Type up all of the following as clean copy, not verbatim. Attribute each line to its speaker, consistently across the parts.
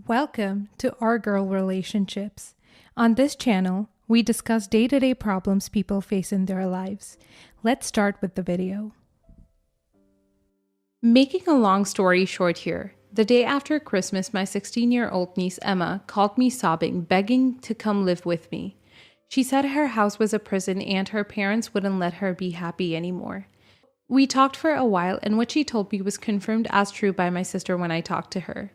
Speaker 1: Welcome to Our Girl Relationships. On this channel, we discuss day-to-day problems people face in their lives. Let's start with the video. Making a long story short here, the day after Christmas, my 16-year-old niece Emma called me sobbing, begging to come live with me. She said her house was a prison and her parents wouldn't let her be happy anymore. We talked for a while, and what she told me was confirmed as true by my sister when I talked to her.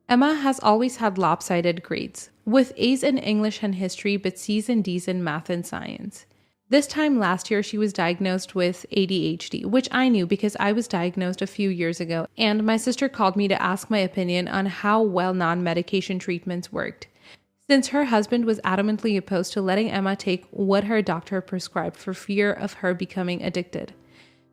Speaker 1: Emma has always had lopsided grades, with A's in English and history but C's and D's in math and science. This time last year, she was diagnosed with ADHD, which I knew because I was diagnosed a few years ago, and my sister called me to ask my opinion on how well non-medication treatments worked, since her husband was adamantly opposed to letting Emma take what her doctor prescribed for fear of her becoming addicted.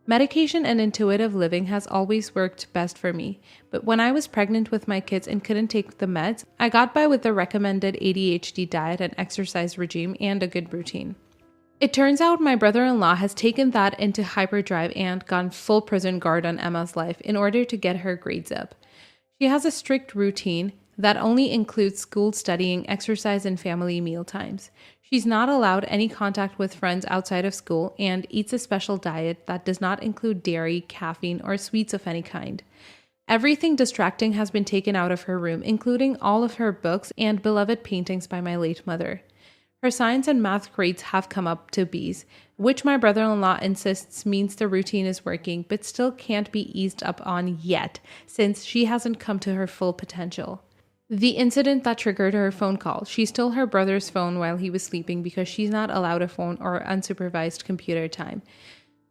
Speaker 1: Medication and intuitive living has always worked best for me, but when I was pregnant with my kids and couldn't take the meds, I got by with the recommended ADHD diet and exercise regime and a good routine. It turns out my brother-in-law has taken that into hyperdrive and gone full prison guard on Emma's life in order to get her grades up. She has a strict routine that only includes school studying, exercise, and family meal times. She's not allowed any contact with friends outside of school and eats a special diet that does not include dairy, caffeine, or sweets of any kind. Everything distracting has been taken out of her room, including all of her books and beloved paintings by my late mother. Her science and math grades have come up to B's, which my brother-in-law insists means the routine is working, but still can't be eased up on yet, since she hasn't come to her full potential. The incident that triggered her phone call, she stole her brother's phone while he was sleeping because she's not allowed a phone or unsupervised computer time,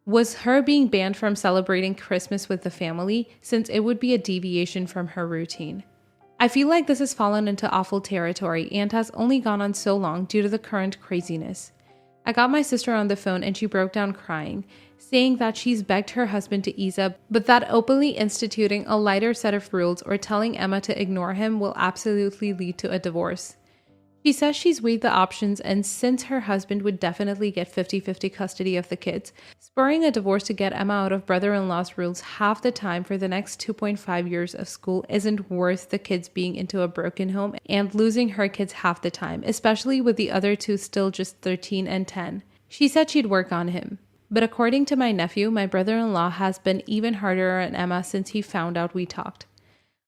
Speaker 1: was her being banned from celebrating Christmas with the family, since it would be a deviation from her routine. I feel like this has fallen into awful territory and has only gone on so long due to the current craziness. I got my sister on the phone and she broke down crying, saying that she's begged her husband to ease up, but that openly instituting a lighter set of rules or telling Emma to ignore him will absolutely lead to a divorce. She says she's weighed the options, and since her husband would definitely get 50-50 custody of the kids, spurring a divorce to get Emma out of brother-in-law's rules half the time for the next 2.5 years of school isn't worth the kids being into a broken home and losing her kids half the time, especially with the other two still just 13 and 10. She said she'd work on him. But according to my nephew, my brother-in-law has been even harder on Emma since he found out we talked.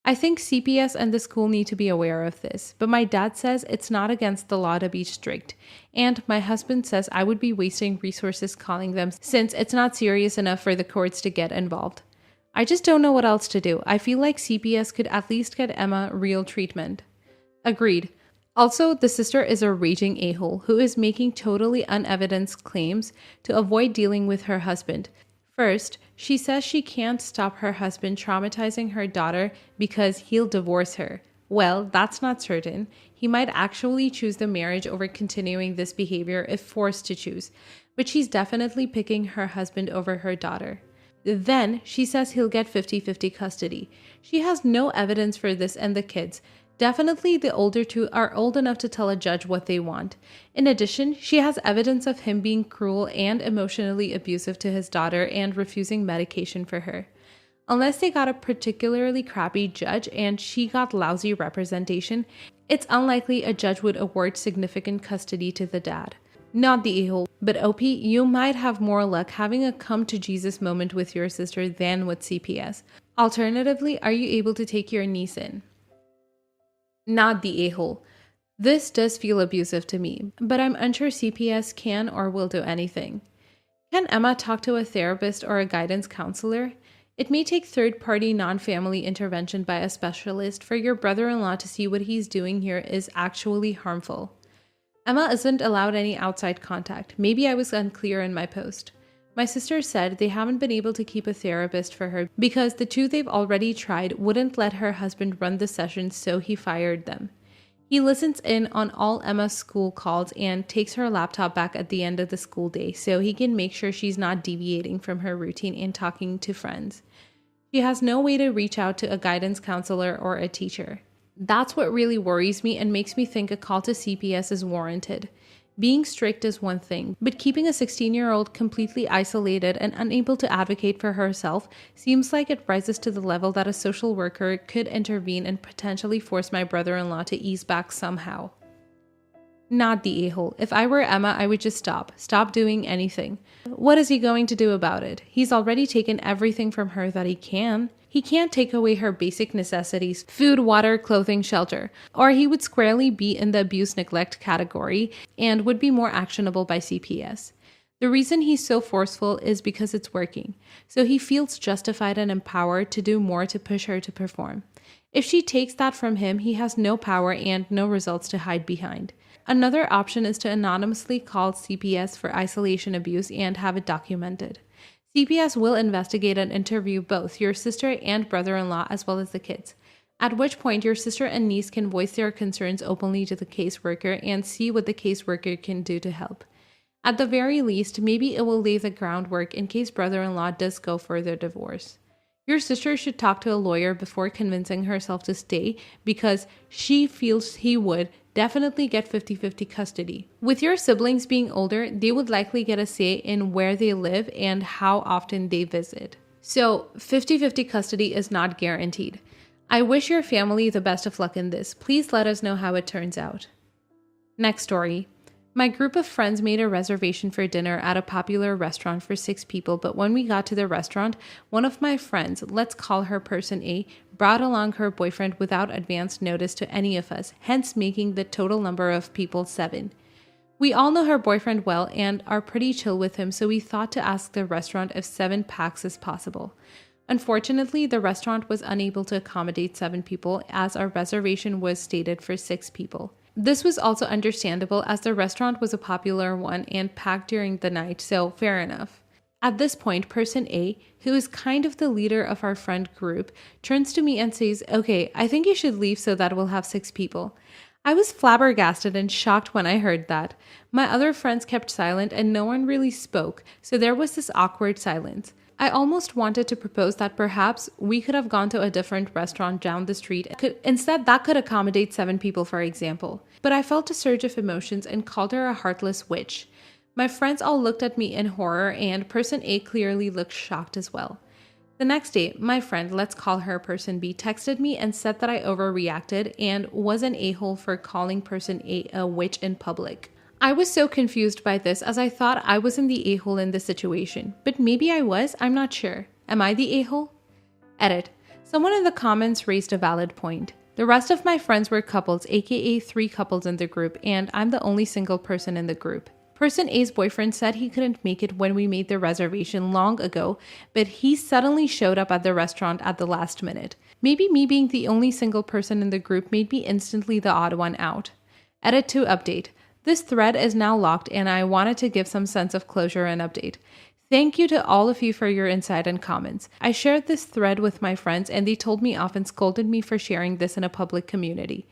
Speaker 1: I think CPS and the school need to be aware of this, but my dad says it's not against the law to be strict, and my husband says I would be wasting resources calling them since it's not serious enough for the courts to get involved. I just don't know what else to do. I feel like CPS could at least get Emma real treatment. Agreed. Also, the sister is a raging a-hole who is making totally unevidenced claims to avoid dealing with her husband. First, she says she can't stop her husband traumatizing her daughter because he'll divorce her. Well, that's not certain. He might actually choose the marriage over continuing this behavior if forced to choose, but she's definitely picking her husband over her daughter. Then, she says he'll get 50-50 custody. She has no evidence for this and the kids. Definitely the older two are old enough to tell a judge what they want. In addition, she has evidence of him being cruel and emotionally abusive to his daughter and refusing medication for her. Unless they got a particularly crappy judge and she got lousy representation, it's unlikely a judge would award significant custody to the dad. Not the a-hole, but OP, you might have more luck having a come-to-Jesus moment with your sister than with CPS. Alternatively, are you able to take your niece in? Not the a-hole. This does feel abusive to me, but I'm unsure CPS can or will do anything. Can Emma talk to a therapist or a guidance counselor? It may take third-party non-family intervention by a specialist for your brother-in-law to see what he's doing here is actually harmful. Emma isn't allowed any outside contact. Maybe I was unclear in my post. My sister said they haven't been able to keep a therapist for her because the two they've already tried wouldn't let her husband run the sessions, so he fired them. He listens in on all Emma's school calls and takes her laptop back at the end of the school day so he can make sure she's not deviating from her routine and talking to friends. She has no way to reach out to a guidance counselor or a teacher. That's what really worries me and makes me think a call to CPS is warranted. Being strict is one thing, but keeping a 16-year-old completely isolated and unable to advocate for herself seems like it rises to the level that a social worker could intervene and potentially force my brother-in-law to ease back somehow. Not the a-hole. If I were Emma, I would just stop doing anything. What is he going to do about it? He's already taken everything from her that he can. He can't take away her basic necessities, food, water, clothing, shelter, or he would squarely be in the abuse neglect category and would be more actionable by CPS. The reason he's so forceful is because it's working, so he feels justified and empowered to do more to push her to perform. If she takes that from him, he has no power and no results to hide behind. Another option is to anonymously call CPS for isolation abuse and have it documented. CPS will investigate and interview both your sister and brother-in-law as well as the kids, at which point your sister and niece can voice their concerns openly to the caseworker and see what the caseworker can do to help. At the very least, maybe it will lay the groundwork in case brother-in-law does go for their divorce. Your sister should talk to a lawyer before convincing herself to stay because she feels he would definitely get 50-50 custody. With your siblings being older, they would likely get a say in where they live and how often they visit. So 50-50 custody is not guaranteed. I wish your family the best of luck in this. Please let us know how it turns out. Next story. My group of friends made a reservation for dinner at a popular restaurant for 6 people, but when we got to the restaurant, one of my friends, let's call her person A, brought along her boyfriend without advance notice to any of us, hence making the total number of people 7. We all know her boyfriend well and are pretty chill with him, so we thought to ask the restaurant if 7 packs is possible. Unfortunately, the restaurant was unable to accommodate 7 people as our reservation was stated for 6 people. This was also understandable as the restaurant was a popular one and packed during the night, so fair enough. At this point, person A, who is kind of the leader of our friend group, turns to me and says, "Okay, I think you should leave so that we'll have 6 people." I was flabbergasted and shocked when I heard that. My other friends kept silent and no one really spoke, so there was this awkward silence. I almost wanted to propose that perhaps we could have gone to a different restaurant down the street. Instead, that could accommodate 7 people, for example. But I felt a surge of emotions and called her a heartless witch. My friends all looked at me in horror and person A clearly looked shocked as well. The next day, my friend, let's call her person B, texted me and said that I overreacted and was an a-hole for calling person A a witch in public. I was so confused by this as I thought I wasn't the a-hole in this situation, but maybe I was, I'm not sure. Am I the a-hole? Edit. Someone in the comments raised a valid point. The rest of my friends were couples, aka 3 couples in the group, and I'm the only single person in the group. Person A's boyfriend said he couldn't make it when we made the reservation long ago, but he suddenly showed up at the restaurant at the last minute. Maybe me being the only single person in the group made me instantly the odd one out. Edit to update. This thread is now locked and I wanted to give some sense of closure and update. Thank you to all of you for your insight and comments. I shared this thread with my friends and they told me off and scolded me for sharing this in a public community.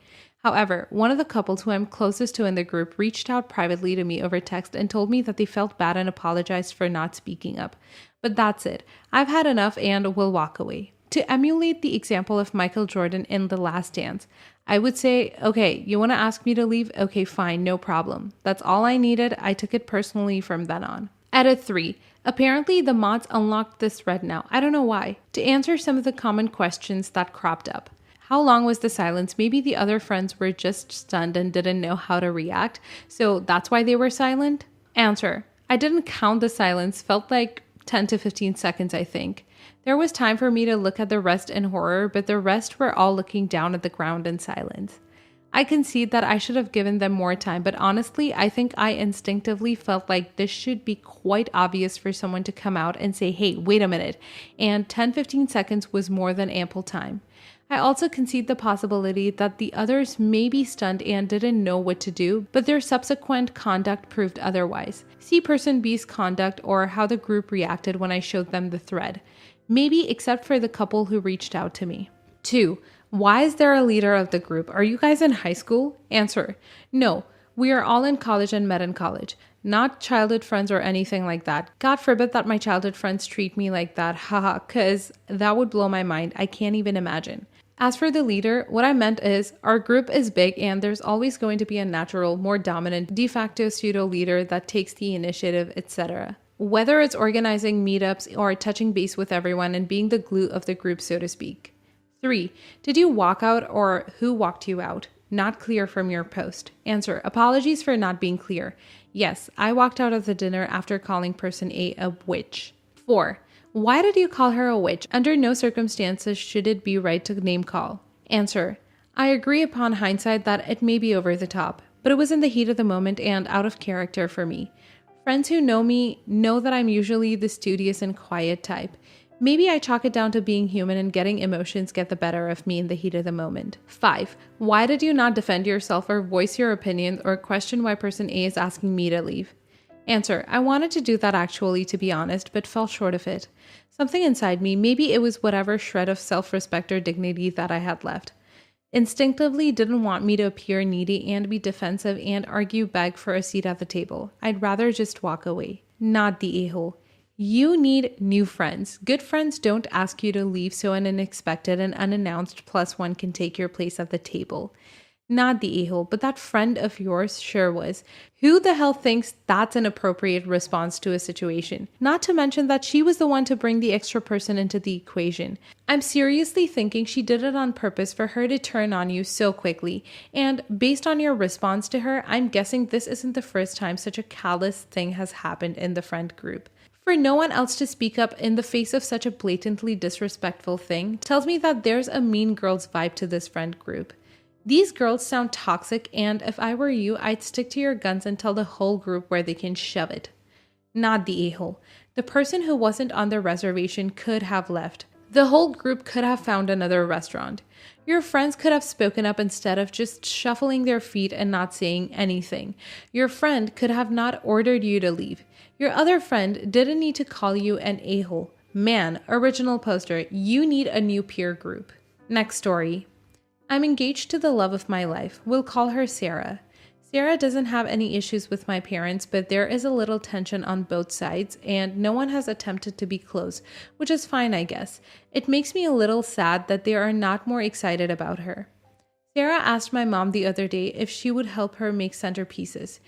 Speaker 1: However, one of the couples who I'm closest to in the group reached out privately to me over text and told me that they felt bad and apologized for not speaking up. But that's it. I've had enough and will walk away. To emulate the example of Michael Jordan in The Last Dance, I would say, okay, you want to ask me to leave? Okay, fine, no problem. That's all I needed. I took it personally from then on. Edit 3. Apparently, the mods unlocked this thread now. I don't know why. To answer some of the common questions that cropped up. How long was the silence? Maybe the other friends were just stunned and didn't know how to react, so that's why they were silent? Answer. I didn't count the silence. Felt like 10 to 15 seconds, I think. There was time for me to look at the rest in horror, but the rest were all looking down at the ground in silence. I concede that I should have given them more time, but honestly, I think I instinctively felt like this should be quite obvious for someone to come out and say, hey, wait a minute, and 10-15 seconds was more than ample time. I also concede the possibility that the others may be stunned and didn't know what to do, but their subsequent conduct proved otherwise. See person B's conduct or how the group reacted when I showed them the thread. Maybe except for the couple who reached out to me. 2. Why is there a leader of the group? Are you guys in high school? Answer. No, we are all in college and met in college. Not childhood friends or anything like that. God forbid that my childhood friends treat me like that, haha, cause that would blow my mind. I can't even imagine. As for the leader, what I meant is our group is big and there's always going to be a natural, more dominant, de facto pseudo leader that takes the initiative, etc. Whether it's organizing meetups or touching base with everyone and being the glue of the group, so to speak. 3. Did you walk out or who walked you out? Not clear from your post. Answer. Apologies for not being clear. Yes, I walked out of the dinner after calling person A witch. 4. Why did you call her a witch? Under no circumstances should it be right to name call. Answer. I agree upon hindsight that it may be over the top, but it was in the heat of the moment and out of character for me. Friends who know me know that I'm usually the studious and quiet type. Maybe I chalk it down to being human and getting emotions get the better of me in the heat of the moment. 5. Why did you not defend yourself or voice your opinion or question why person A is asking me to leave? Answer. I wanted to do that actually, to be honest, but fell short of it. Something inside me, maybe it was whatever shred of self-respect or dignity that I had left, instinctively didn't want me to appear needy and be defensive and argue beg for a seat at the table. I'd rather just walk away. Not the a-hole. You need new friends. Good friends don't ask you to leave so an unexpected and unannounced plus one can take your place at the table. Not the a-hole, but that friend of yours sure was. Who the hell thinks that's an appropriate response to a situation? Not to mention that she was the one to bring the extra person into the equation. I'm seriously thinking she did it on purpose for her to turn on you so quickly. And based on your response to her, I'm guessing this isn't the first time such a callous thing has happened in the friend group. For no one else to speak up in the face of such a blatantly disrespectful thing tells me that there's a mean girls vibe to this friend group. These girls sound toxic, and if I were you, I'd stick to your guns and tell the whole group where they can shove it. Not the a-hole. The person who wasn't on the reservation could have left. The whole group could have found another restaurant. Your friends could have spoken up instead of just shuffling their feet and not saying anything. Your friend could have not ordered you to leave. Your other friend didn't need to call you an a-hole. Man, original poster, you need a new peer group. Next story. I'm engaged to the love of my life. We'll call her Sarah. Sarah doesn't have any issues with my parents, but there is a little tension on both sides, and no one has attempted to be close, which is fine, I guess. It makes me a little sad that they are not more excited about her. Sarah asked my mom the other day if she would help her make centerpieces.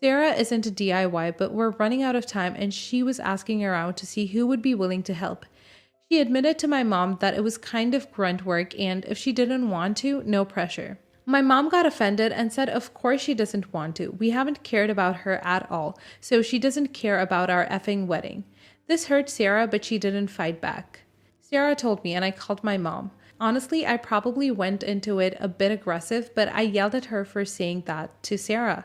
Speaker 1: Sarah isn't a DIY, but we're running out of time, and she was asking around to see who would be willing to help. She admitted to my mom that it was kind of grunt work and if she didn't want to, no pressure. My mom got offended and said of course she doesn't want to. We haven't cared about her at all, so she doesn't care about our effing wedding. This hurt Sarah, but she didn't fight back. Sarah told me and I called my mom. Honestly, I probably went into it a bit aggressive, but I yelled at her for saying that to Sarah.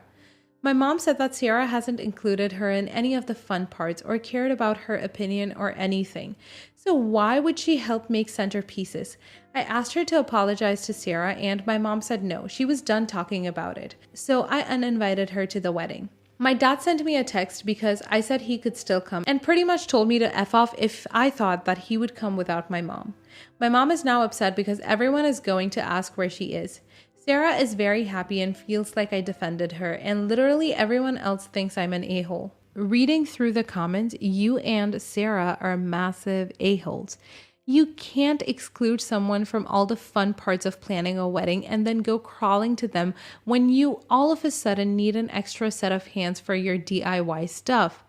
Speaker 1: My mom said that Sarah hasn't included her in any of the fun parts or cared about her opinion or anything. So why would she help make centerpieces? I asked her to apologize to Sarah and my mom said no, she was done talking about it. So I uninvited her to the wedding. My dad sent me a text because I said he could still come and pretty much told me to F off if I thought that he would come without my mom. My mom is now upset because everyone is going to ask where she is. Sarah is very happy and feels like I defended her, and literally everyone else thinks I'm an a-hole. Reading through the comments, you and Sarah are massive a-holes. You can't exclude someone from all the fun parts of planning a wedding and then go crawling to them when you all of a sudden need an extra set of hands for your DIY stuff.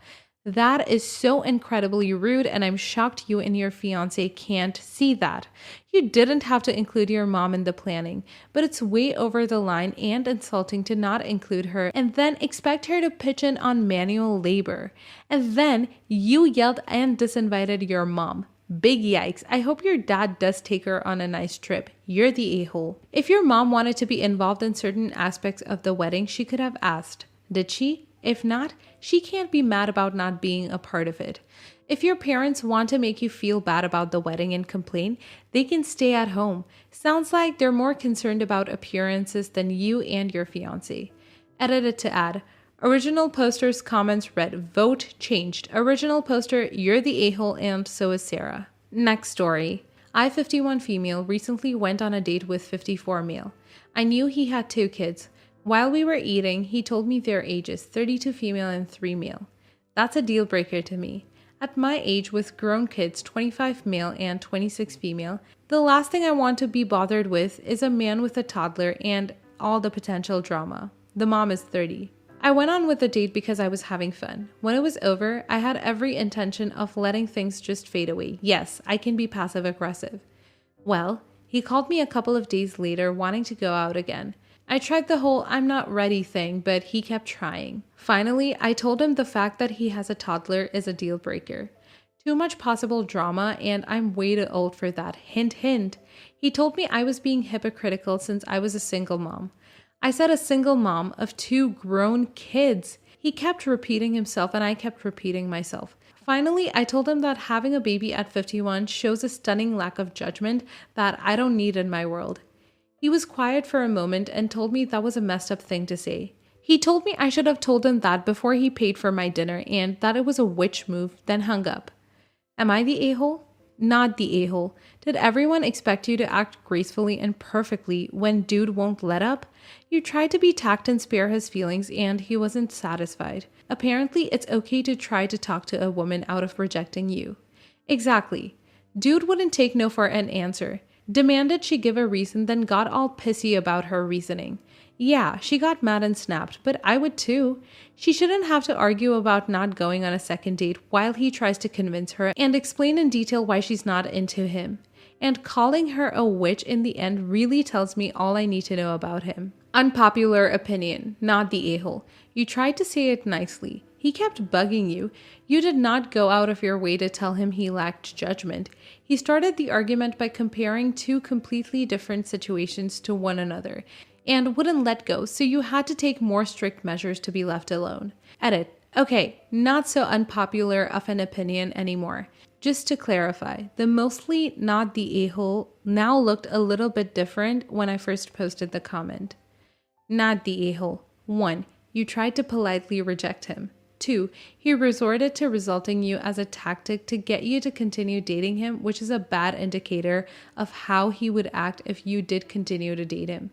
Speaker 1: That is so incredibly rude, and I'm shocked you and your fiance can't see that. You didn't have to include your mom in the planning, but it's way over the line and insulting to not include her and then expect her to pitch in on manual labor. And then you yelled and disinvited your mom. Big yikes. I hope your dad does take her on a nice trip. You're the a-hole. If your mom wanted to be involved in certain aspects of the wedding, she could have asked. Did she? If not, she can't be mad about not being a part of it. If your parents want to make you feel bad about the wedding and complain, they can stay at home. Sounds like they're more concerned about appearances than you and your fiancé. Edited to add. Original poster's comments read, vote changed. Original poster, you're the a-hole and so is Sarah. Next story. I, 51 female, recently went on a date with 54 male. I knew he had 2 kids. While we were eating, he told me their ages, 32 female and 3 male. That's a deal breaker to me. At my age with grown kids, 25 male and 26 female, The last thing I want to be bothered with is a man with a toddler and all the potential drama. The mom is 30. I went on with the date because I was having fun. When it was over, I had every intention of letting things just fade away. Yes, I can be passive aggressive. Well, he called me a couple of days later wanting to go out again. I tried the whole I'm not ready thing, but he kept trying. Finally, I told him the fact that he has a toddler is a deal breaker. Too much possible drama, and I'm way too old for that. Hint, hint. He told me I was being hypocritical since I was a single mom. I said a single mom of 2 grown kids. He kept repeating himself, and I kept repeating myself. Finally, I told him that having a baby at 51 shows a stunning lack of judgment that I don't need in my world. He was quiet for a moment and told me that was a messed up thing to say. He told me I should have told him that before he paid for my dinner and that it was a witch move, then hung up. Am I the a-hole? Not the a-hole. Did everyone expect you to act gracefully and perfectly when dude won't let up? You tried to be tact and spare his feelings and he wasn't satisfied. Apparently, it's okay to try to talk to a woman out of rejecting you. Exactly. Dude wouldn't take no for an answer. Demanded she give a reason, then got all pissy about her reasoning. Yeah, she got mad and snapped, but I would too. She shouldn't have to argue about not going on a second date while he tries to convince her and explain in detail why she's not into him. And calling her a witch in the end really tells me all I need to know about him. Unpopular opinion, not the a-hole. You tried to say it nicely. He kept bugging you. You did not go out of your way to tell him he lacked judgment. He started the argument by comparing 2 completely different situations to one another and wouldn't let go, so you had to take more strict measures to be left alone. Edit. Okay, not so unpopular of an opinion anymore. Just to clarify, the mostly not the a-hole now looked a little bit different when I first posted the comment. Not the a-hole. 1. You tried to politely reject him. 2. He resorted to resulting you as a tactic to get you to continue dating him, which is a bad indicator of how he would act if you did continue to date him.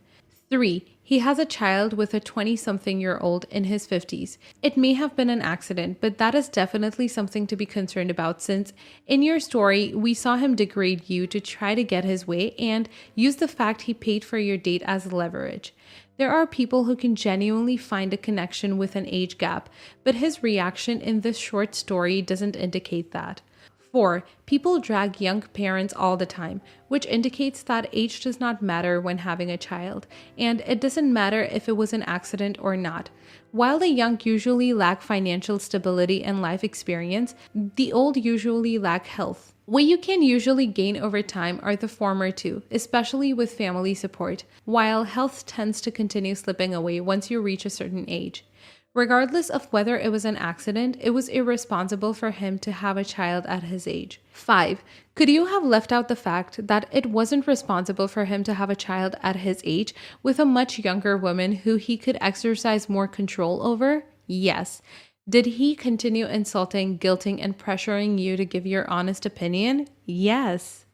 Speaker 1: 3. He has a child with a 20-something-year-old in his 50s. It may have been an accident, but that is definitely something to be concerned about since in your story, we saw him degrade you to try to get his way and use the fact he paid for your date as leverage. There are people who can genuinely find a connection with an age gap, but his reaction in this short story doesn't indicate that. 4. People drag young parents all the time, which indicates that age does not matter when having a child, and it doesn't matter if it was an accident or not. While the young usually lack financial stability and life experience, the old usually lack health. What you can usually gain over time are the former two, especially with family support, while health tends to continue slipping away once you reach a certain age. Regardless of whether it was an accident, it was irresponsible for him to have a child at his age. 5. Could you have left out the fact that it wasn't responsible for him to have a child at his age with a much younger woman who he could exercise more control over? Yes. Did he continue insulting, guilting, and pressuring you to give your honest opinion? Yes.